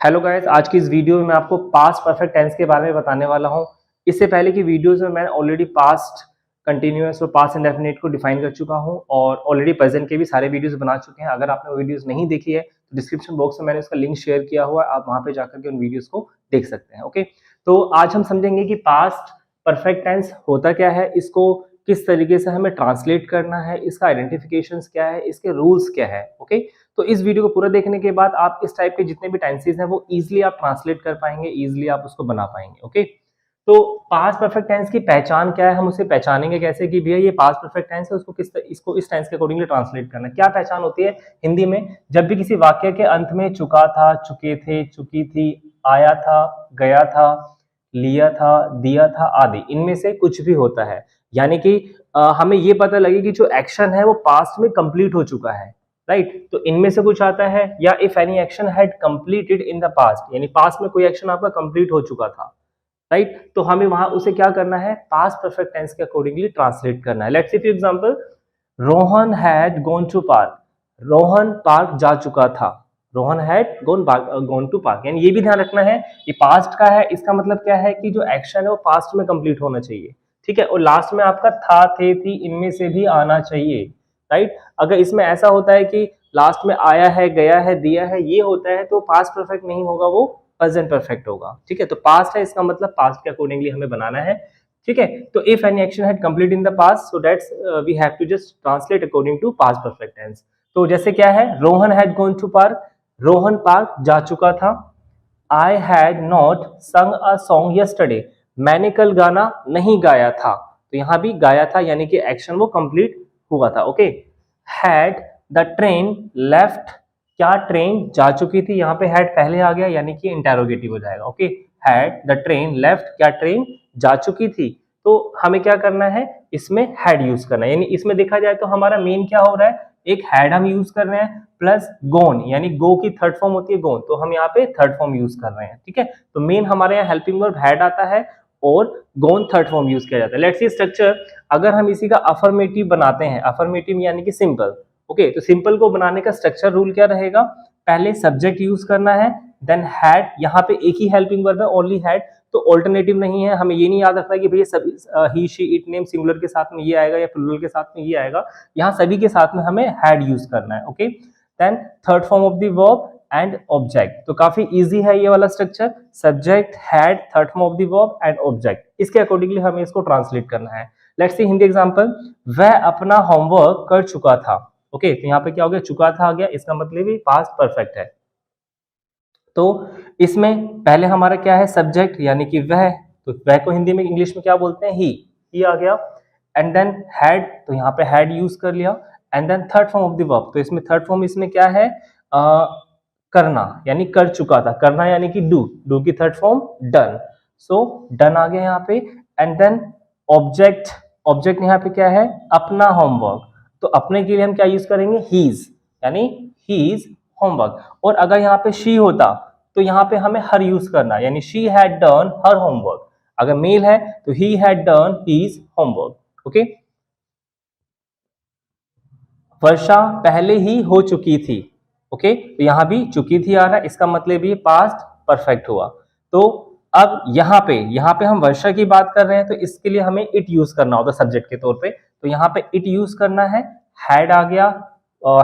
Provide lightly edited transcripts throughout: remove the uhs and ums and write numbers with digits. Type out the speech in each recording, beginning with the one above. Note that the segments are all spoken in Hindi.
हेलो गाइस, आज की इस वीडियो में मैं आपको पास्ट परफेक्ट टेंस के बारे में बताने वाला हूं। इससे पहले की वीडियोस में मैंने ऑलरेडी पास्ट कंटिन्यूअस और पास्ट इंडेफिनिट को डिफाइन कर चुका हूं और ऑलरेडी प्रेजेंट के भी सारे वीडियोस बना चुके हैं। अगर आपने वो वीडियोस नहीं देखी है तो डिस्क्रिप्शन बॉक्स में मैंने उसका लिंक शेयर किया हुआ है, आप वहां पे जाकर के उन वीडियोस को देख सकते हैं। ओके, तो आज हम समझेंगे कि पास्ट परफेक्ट टेंस होता क्या है, इसको किस तरीके से हमें ट्रांसलेट करना है, इसका आइडेंटिफिकेशन क्या है, इसके रूल्स क्या है। ओके, तो इस वीडियो को पूरा देखने के बाद आप इस टाइप के जितने भी टेंसेस हैं वो इजीली आप ट्रांसलेट कर पाएंगे, इजीली आप उसको बना पाएंगे। ओके, तो पास्ट परफेक्ट टेंस की पहचान क्या है, हम उसे पहचानेंगे कैसे कि भैया ये पास्ट परफेक्ट टेंस है, उसको इसको इस टेंस के अकॉर्डिंगली ट्रांसलेट करना है। क्या पहचान होती है हिंदी में? जब भी किसी वाक्य के अंत में चुका था, चुके थे, चुकी थी, आया था, गया था, लिया था, दिया था आदि, इनमें से कुछ भी होता है, यानी कि हमें ये पता लगे कि जो एक्शन है वो पास्ट में कंप्लीट हो चुका है, राइट। तो इनमें से कुछ आता है, या if any action had completed in the past, यानी पास्ट में कोई एक्शन आपका कंप्लीट हो चुका था, राइट। तो हमें वहां उसे क्या करना है, पास्ट परफेक्ट टेंस के अकॉर्डिंगली ट्रांसलेट करना है। Let's see for example, Rohan had gone to park, Rohan park जा चुका था, Rohan had gone to park, यानी ये भी ध्यान रखना है ये पास्ट का है, इसका मतलब क्या है कि जो एक्शन है वो पास्ट में कंप्लीट होना चाहिए, ठीक है। और लास्ट में आपका था, थे, थी, इनमें से भी आना चाहिए, राइट। अगर इसमें ऐसा होता है कि लास्ट में आया है, गया है, दिया है, ये होता है, तो पास्ट परफेक्ट नहीं होगा, वो प्रेजेंट परफेक्ट होगा, ठीक है। तो पास्ट है, इसका मतलब पास्ट के अकॉर्डिंगली हमें बनाना है, ठीक है। तो if any action had complete in the past, so that's we have to just translate according to past perfect tense. तो जैसे क्या है, Rohan had gone to park, Rohan park जा चुका था। आई हैड नॉट संग अ सॉन्ग यस्टरडे, मैंने कल गाना नहीं गाया था, तो यहां भी गाया था यानी कि एक्शन वो कंप्लीट हुआ था। Okay, had the train left, क्या ट्रेन जा चुकी थी, यहाँ पे हैड पहले आ गया यानी कि इंटेरोगेटिव हो जाएगा। Okay, had the train left, क्या ट्रेन जा चुकी थी, तो हमें क्या करना है, इसमें हैड यूज करना है। यानी इसमें देखा जाए तो हमारा मेन क्या हो रहा है, एक हैड हम यूज कर रहे हैं प्लस गोन, यानी गो की थर्ड फॉर्म होती है गोन, तो हम यहाँ पे थर्ड फॉर्म यूज कर रहे हैं, ठीक है। तो मेन हमारे यहाँ हेल्पिंग वर्ब हैड आता है और गोन थर्ड फॉर्म यूज किया जाता है। लेट्स सी स्ट्रक्चर, अगर हम इसी का अफर्मेटिव बनाते हैं, अफर्मेटिव यानी कि सिंपल। ओके, तो सिंपल को बनाने का स्ट्रक्चर रूल क्या रहेगा, पहले सब्जेक्ट यूज करना है, देन हैड, यहाँ पे एक ही हेल्पिंग वर्ब है ओनली हैड, तो ऑल्टरनेटिव नहीं है। हमें ये नहीं याद रखना कि भैया सभी ही शी इट नेम सिंगुलर के साथ में ये आएगा या प्लूरल के साथ में ये आएगा, यहाँ सभी के साथ में हमें हैड यूज करना है। Okay, then third form of the verb and object, तो काफी इजी है ये वाला structure, subject had third form of the verb and object, इसके अकॉर्डिंगली हमें इसको ट्रांसलेट करना है। लेट्स सी हिंदी एग्जांपल, वह अपना होमवर्क कर चुका था। ओके, तो यहाँ पे क्या हो गया, चुका था आ गया, इसका मतलब ही पास्ट परफेक्ट है। तो इसमें पहले हमारा क्या है, सब्जेक्ट यानी कि वह, तो वह को हिंदी में इंग्लिश में क्या बोलते हैं, ही आ गया, एंड देन हैड, तो यहाँ पे हैड यूज कर लिया, and then third form of the verb, तो इसमें थर्ड फॉर्म इसमें क्या है, करना, यानी कर चुका था, करना यानी कि डू की third form done, so done आ गया यहाँ पे, एंड देन ऑब्जेक्ट, ऑब्जेक्ट यहाँ पे क्या है, अपना होमवर्क, तो अपने के लिए हम क्या यूज करेंगे, हीज, यानी हीज होमवर्क। और अगर यहाँ पे शी होता तो यहाँ पे हमें हर यूज करना, यानी she had done her homework, अगर मेल है तो he had done his homework. Okay, वर्षा पहले ही हो चुकी थी। ओके, तो यहां भी चुकी थी आ रहा है, इसका मतलब ये पास्ट परफेक्ट हुआ। तो अब यहाँ पे हम वर्षा की बात कर रहे हैं, तो इसके लिए हमें इट यूज करना होता है सब्जेक्ट के तौर पे, तो यहाँ पे इट यूज करना है, हैड आ गया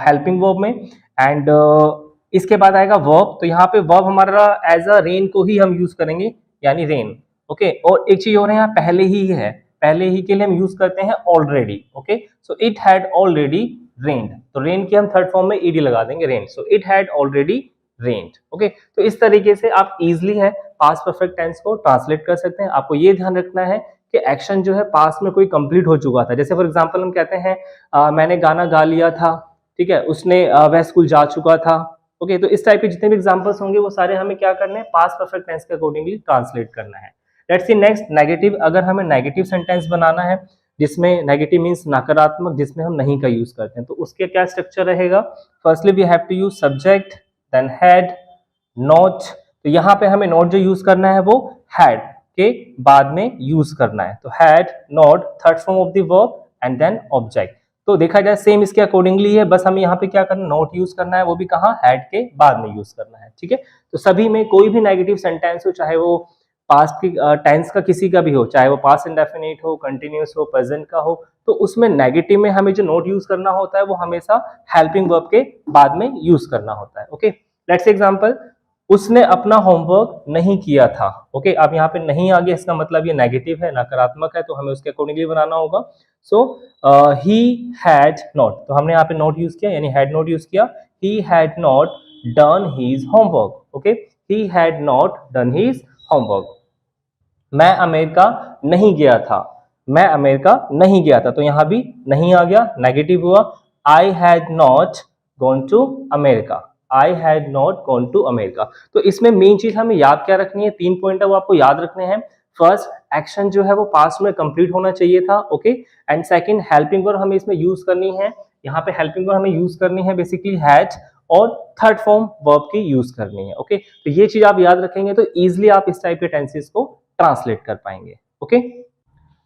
हेल्पिंग वर्ब में, एंड इसके बाद आएगा वर्ब, तो यहाँ पे वर्ब हमारा एज अ रेन को ही हम यूज करेंगे, यानी रेन। ओके, और एक चीज और है, यहाँ पहले ही है, पहले ही के लिए हम यूज करते हैं already. Okay, so it had already rained, तो रेन की हम थर्ड फॉर्म में ईडी लगा देंगे, rain, so it had already rained. Okay, तो इस तरीके से आप इजिली है पास्ट परफेक्ट टेंस को ट्रांसलेट कर सकते हैं। आपको ये ध्यान रखना है कि एक्शन जो है पास्ट में कोई कंप्लीट हो चुका था, जैसे फॉर एग्जांपल हम कहते हैं मैंने गाना गा लिया था, ठीक है, उसने वह स्कूल जा चुका था। ओके, तो इस टाइप के जितने भी एग्जांपल्स होंगे वो सारे हमें क्या करने हैं, पास्ट परफेक्ट टेंस के अकॉर्डिंगली ट्रांसलेट करना है। लेट्स सी नेक्स्ट, नेगेटिव, अगर हमें नेगेटिव सेंटेंस बनाना है जिसमें नेगेटिव मींस नकारात्मक, जिसमें हम नहीं का यूज करते हैं, तो उसके क्या स्ट्रक्चर रहेगा, firstly we have to use subject, then had, not, तो यहाँ पे हमें नॉट जो यूज करना है वो हैड के बाद में यूज करना है, तो had, not, third form of the verb and then object. तो देखा जाए सेम इसके अकॉर्डिंगली है, बस हमें यहाँ पे क्या करना, नॉट यूज करना है, वो भी कहाँ, हैड के बाद में यूज करना है, ठीक है। तो सभी में कोई भी नेगेटिव सेंटेंस हो, चाहे वो पास्ट की टेंस का किसी का भी हो, चाहे वो पास्ट इंडेफिनिट हो, कंटिन्यूअस हो, प्रेजेंट का हो, तो उसमें नेगेटिव में हमें जो नोट यूज करना होता है वो हमेशा हेल्पिंग वर्ब के बाद में यूज करना होता है। ओके, लेट्स एग्जांपल, उसने अपना होमवर्क नहीं किया था। ओके, अब यहाँ पे नहीं आ गया, इसका मतलब ये नेगेटिव है, नकारात्मक है, तो हमें उसके अकॉर्डिंगली बनाना होगा। सो ही हैड नॉट, तो हमने यहाँ पे नॉट यूज किया, यानी हैड नॉट यूज किया। He had not done his homework. Okay, he had not done his homework. मैं अमेरिका नहीं गया था, मैं अमेरिका नहीं गया था, तो यहां भी नहीं आ गया, नेगेटिव हुआ। I had not gone to America, I had not gone to America. तो इसमें मेन चीज हमें याद क्या रखनी है, 3 पॉइंट है वो आपको याद रखने हैं। फर्स्ट, एक्शन जो है वो पास्ट में कंप्लीट होना चाहिए था। Okay, and second, helping verb हमें इसमें यूज करनी है, यहाँ पे हेल्पिंग वर्ब हमें यूज करनी है बेसिकली हैड, और थर्ड फॉर्म वर्ब की यूज करनी है। ओके, तो ये चीज आप याद रखेंगे तो इजिली आप इस टाइप के टेंसेस को ट्रांसलेट कर पाएंगे। ओके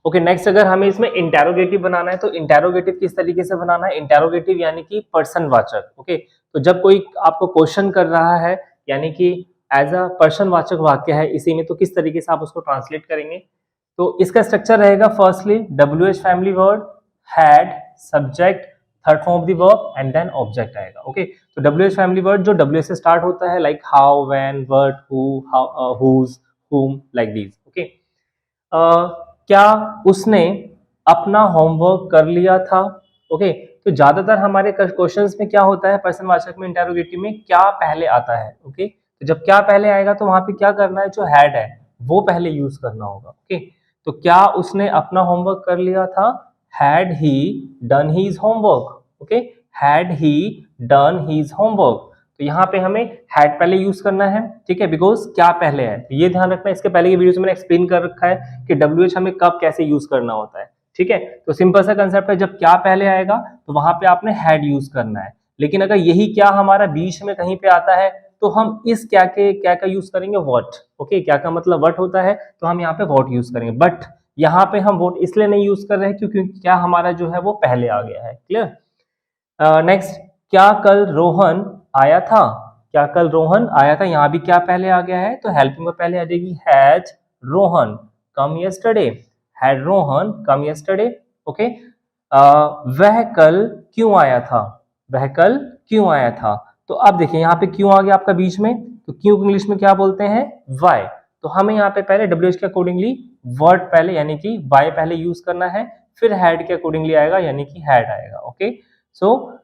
ओके, नेक्स्ट अगर हमें इसमें इंटेरोगेटिव बनाना है तो इंटेरोगेटिव किस तरीके से बनाना है, इंटेरोगेटिव यानी कि पर्सनवाचक। ओके, तो जब कोई आपको क्वेश्चन कर रहा है यानी कि एज अ पर्सनवाचक वाक्य है इसी में, तो किस तरीके से आप उसको ट्रांसलेट करेंगे। तो इसका स्ट्रक्चर रहेगा, firstly WH family word, had, subject, third form of the verb and then object आएगा। ओके, तो WH फैमिली वर्ड जो W से स्टार्ट होता है, like how, when, what, who, whose, whom, like these. Okay. क्या उसने अपना होमवर्क कर लिया था। ओके, तो ज्यादातर हमारे क्वेश्चंस में क्या होता है, पर्सनवाचक में, इंटेरोगेटिव में क्या पहले आता है। ओके, तो जब क्या पहले आएगा तो वहां पे क्या करना है, जो हैड है वो पहले यूज करना होगा। ओके, तो क्या उसने अपना होमवर्क कर लिया था, had he done his homework. Okay, had he done his homework. तो यहाँ पे हमें हैड पहले यूज करना है, ठीक है, बिकॉज क्या पहले है, तो ये ध्यान रखना है। इसके पहले की वीडियो में मैंने एक्सप्लेन कर रखा है कि WH हमें कब कैसे यूज करना होता है, ठीक है। तो सिंपल सा कंसेप्ट है, जब क्या पहले आएगा तो वहां पे आपने हैड यूज करना है। लेकिन अगर यही क्या हमारा बीच में कहीं पे आता है तो हम इस क्या का यूज करेंगे, व्हाट। ओके, क्या का मतलब व्हाट होता है, तो हम यहाँ पे व्हाट यूज करेंगे। बट यहाँ पे हम व्हाट इसलिए नहीं यूज कर रहे हैं क्योंकि क्या हमारा जो है वो पहले आ गया है। क्लियर। नेक्स्ट, क्या कल रोहन आया था, क्या कल रोहन आया था, यहाँ भी क्या पहले आ गया है, तो हेल्पिंग वर्ब पहले आ जाएगी, has Rohan come yesterday, had Rohan come yesterday. Okay, वह कल क्यों आया था, वह कल क्यों आया था। तो अब देखिए यहाँ पे क्यों आ गया आपका बीच में, तो क्यों इंग्लिश में क्या बोलते हैं, वाई। तो हमें यहाँ पे पहले WH के अकॉर्डिंगली वर्ड पहले यानी कि वाई पहले यूज करना है, फिर हैड के अकॉर्डिंगली आएगा यानी कि हैड आएगा। ओके, सो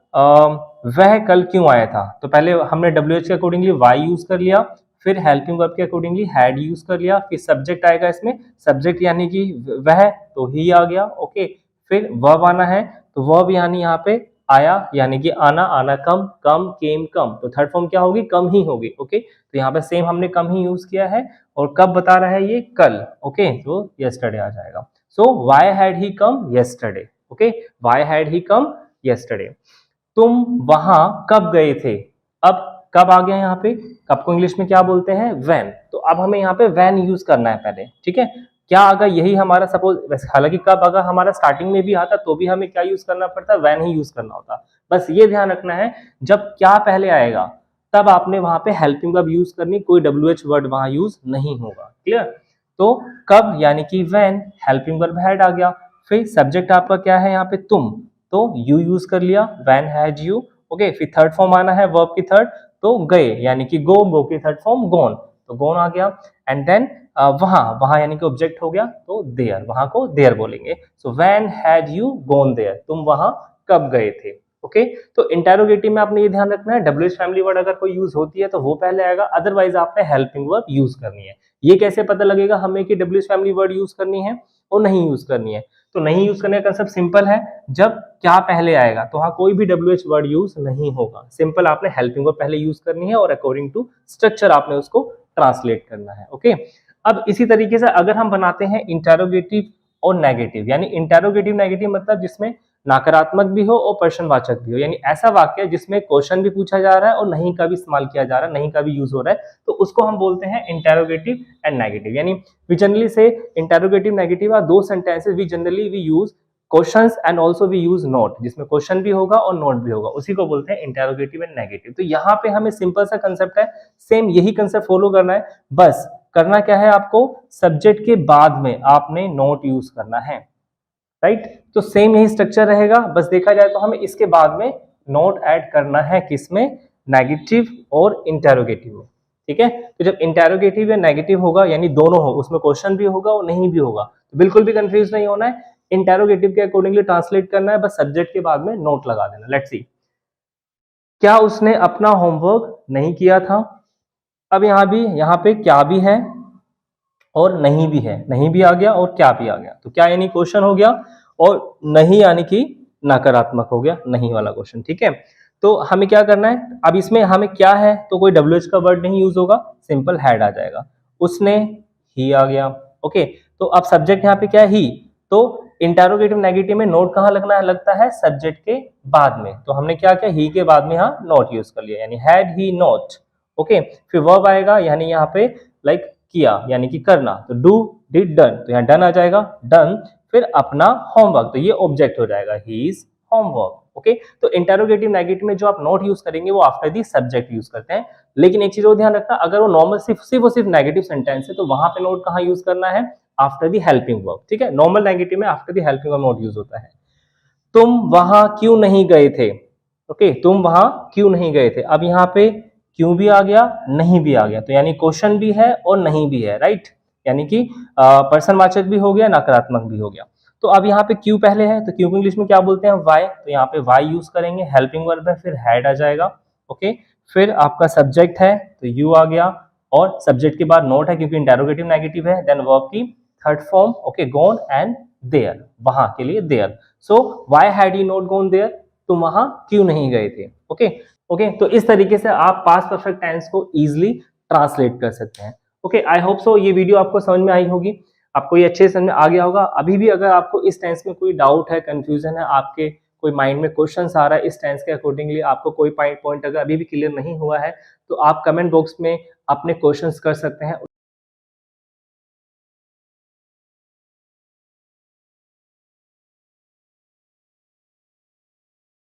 वह कल क्यों आया था, तो पहले हमने WH के अकॉर्डिंगली वाई यूज कर लिया, फिर हेल्पिंग वर्ब के अकॉर्डिंगली हैड यूज कर लिया, फिर सब्जेक्ट आएगा इसमें, सब्जेक्ट यानी कि वह, तो ही आ गया। ओके, फिर वर्ब आना है, तो वर्ब यानी यहाँ पे आया यानी कि आना, आना कम, कम केम कम, तो थर्ड फॉर्म क्या होगी, कम ही होगी। ओके, तो यहाँ पे सेम हमने कम ही यूज किया है, और कब बता रहा है ये, कल। ओके, तो यस्टरडे आ जाएगा। सो why had he come yesterday. Okay, why had he come yesterday. तुम वहां कब गए थे, अब कब आ गया यहाँ पे, कब को इंग्लिश में क्या बोलते हैं, व्हेन। तो अब हमें यहाँ पे व्हेन यूज करना है पहले, ठीक है। क्या अगर यही हमारा सपोज, हालांकि कब अगर हमारा स्टार्टिंग में भी आता तो भी हमें क्या यूज करना पड़ता, व्हेन ही यूज करना होता। बस ये ध्यान रखना है, जब क्या पहले आएगा तब आपने वहां पे हेल्पिंग वर्ब यूज करनी, कोई WH वर्ड वहां यूज नहीं होगा। क्लियर। तो कब यानी कि व्हेन, हेल्पिंग वर्ब हैड आ गया, फिर सब्जेक्ट आपका क्या है यहाँ पे, तुम, तो यू यूज कर लिया, व्हेन हैड यू। ओके, फिर थर्ड फॉर्म आना है वर्ब की थर्ड, तो गए यानी कि गो, गो की थर्ड फॉर्म गोन, तो गोन आ गया। एंड देन वहां, वहां यानी कि ऑब्जेक्ट हो गया, तो देयर, वहां को देयर बोलेंगे। So when had you gone there, तुम वहां कब गए थे। ओके, तो इंटेरोगेटिव में आपने ये ध्यान रखना है, WH फैमिली वर्ड अगर कोई यूज होती है तो वो पहले आएगा, अदरवाइज आपने हेल्पिंग वर्ब यूज करनी है। ये कैसे पता लगेगा हमें कि WH फैमिली वर्ड यूज करनी है और नहीं यूज करनी है, तो नहीं यूज करने का कंसेप्ट सिंपल है, जब क्या पहले आएगा तो वहां कोई भी WH वर्ड यूज नहीं होगा, सिंपल आपने हेल्पिंग वर्ब पहले यूज करनी है और अकॉर्डिंग टू स्ट्रक्चर आपने उसको ट्रांसलेट करना है। ओके, अब इसी तरीके से अगर हम बनाते हैं इंटेरोगेटिव और नेगेटिव, यानी इंटेरोगेटिव नेगेटिव मतलब जिसमें नकारात्मक भी हो और प्रश्नवाचक भी हो, यानी ऐसा वाक्य जिसमें क्वेश्चन भी पूछा जा रहा है और नहीं का भी इस्तेमाल किया जा रहा है, नहीं का भी यूज हो रहा है, तो उसको हम बोलते हैं इंटेरोगेटिव एंड नेगेटिव। यानी we generally say interrogative negative are दो sentences we generally we use questions and also we use not, जिसमें क्वेश्चन भी होगा और नोट भी होगा, उसी को बोलते हैं इंटेरोगेटिव एंड नेगेटिव। तो यहाँ पे हमें सिंपल सा कंसेप्ट है, सेम यही कंसेप्ट फॉलो करना है, बस करना क्या है आपको, सब्जेक्ट के बाद में आपने नोट यूज करना है, राइट। तो सेम यही स्ट्रक्चर रहेगा, बस देखा जाए तो हमें इसके बाद में नोट ऐड करना है, किसमें, नेगेटिव और इंटेरोगेटिव में, ठीक है। तो जब इंटेरोगेटिव या नेगेटिव होगा यानी दोनों हो, उसमें क्वेश्चन भी होगा और नहीं भी होगा, तो बिल्कुल भी कंफ्यूज नहीं होना है, इंटेरोगेटिव के अकॉर्डिंगली ट्रांसलेट करना है, बस सब्जेक्ट के बाद में नोट लगा देना। लेट्स सी, क्या उसने अपना होमवर्क नहीं किया था। अब यहाँ पे क्या भी है और नहीं भी है, नहीं भी आ गया और क्या भी आ गया, तो क्या यानी क्वेश्चन हो गया और नहीं यानी कि नकारात्मक हो गया, नहीं वाला क्वेश्चन, ठीक है। तो हमें क्या करना है, अब इसमें हमें क्या है, तो कोई WH का वर्ड नहीं यूज होगा, सिंपल हैड आ जाएगा, उसने ही आ गया, ओके। तो अब सब्जेक्ट यहाँ पे क्या है, ही, तो इंटेरोगेटिव नेगेटिव में नोट कहाँ लगना है, लगता है सब्जेक्ट के बाद में, तो हमने क्या किया, ही के बाद में यहाँ नोट यूज कर लिया, यानी हैड ही नोट, ओके। फिर वर्ब आएगा, यानी यहाँ पे लाइक किया यानी कि करना, तो डू डिड डन, तो यहाँ डन आ जाएगा, डन, फिर अपना होमवर्क, तो ये ऑब्जेक्ट हो जाएगा हीज होमवर्क, ओके। तो इंटेरोगेटिव नेगेटिव में जो आप नोट यूज करेंगे वो आफ्टर दी सब्जेक्ट यूज करते हैं, लेकिन एक चीज और ध्यान रखना, अगर वो नॉर्मल सिर्फ नेगेटिव सेंटेंस है तो वहां पे नोट कहाँ यूज करना है, आफ्टर दी हेल्पिंग वर्ब, ठीक है। नॉर्मल नेगेटिव में after the helping verb note use होता है। तुम वहां क्यों नहीं गए थे, ओके, तुम वहां क्यों नहीं गए थे। अब यहाँ पे क्यों भी आ गया, नहीं भी आ गया, तो यानी क्वेश्चन भी है और नहीं भी है, राइट, यानी कि पर्सनवाचक भी हो गया, नकारात्मक भी हो गया। तो अब यहाँ पे क्यों पहले है, तो क्यों को इंग्लिश में क्या बोलते हैं, वाई, तो यहाँ पे वाई यूज करेंगे, हेल्पिंग वर्ब है, फिर हैड आ जाएगा, ओके। फिर आपका सब्जेक्ट है तो यू आ गया, और सब्जेक्ट के बाद नोट है क्योंकि इंटेरोगेटिव नेगेटिव है, देन वर्ब की third form, okay, gone and there, वहां के लिए there, so why had you not gone there, तुम वहां क्यों नहीं गए थे, ओके। ओके, तो इस तरीके से आप पास्ट परफेक्ट टेंस को इजीली ट्रांसलेट कर सकते हैं। ओके, आई होप सो ये वीडियो आपको समझ में आई होगी, आपको ये अच्छे से समझ में आ गया होगा। अभी भी अगर आपको इस टेंस में कोई डाउट है, कंफ्यूजन है, आपके कोई माइंड में क्वेश्चन आ रहा है इस टेंस के अकॉर्डिंगली, आपको कोई पॉइंट अगर अभी भी क्लियर नहीं हुआ है तो आप कमेंट बॉक्स में अपने क्वेश्चंस कर सकते हैं।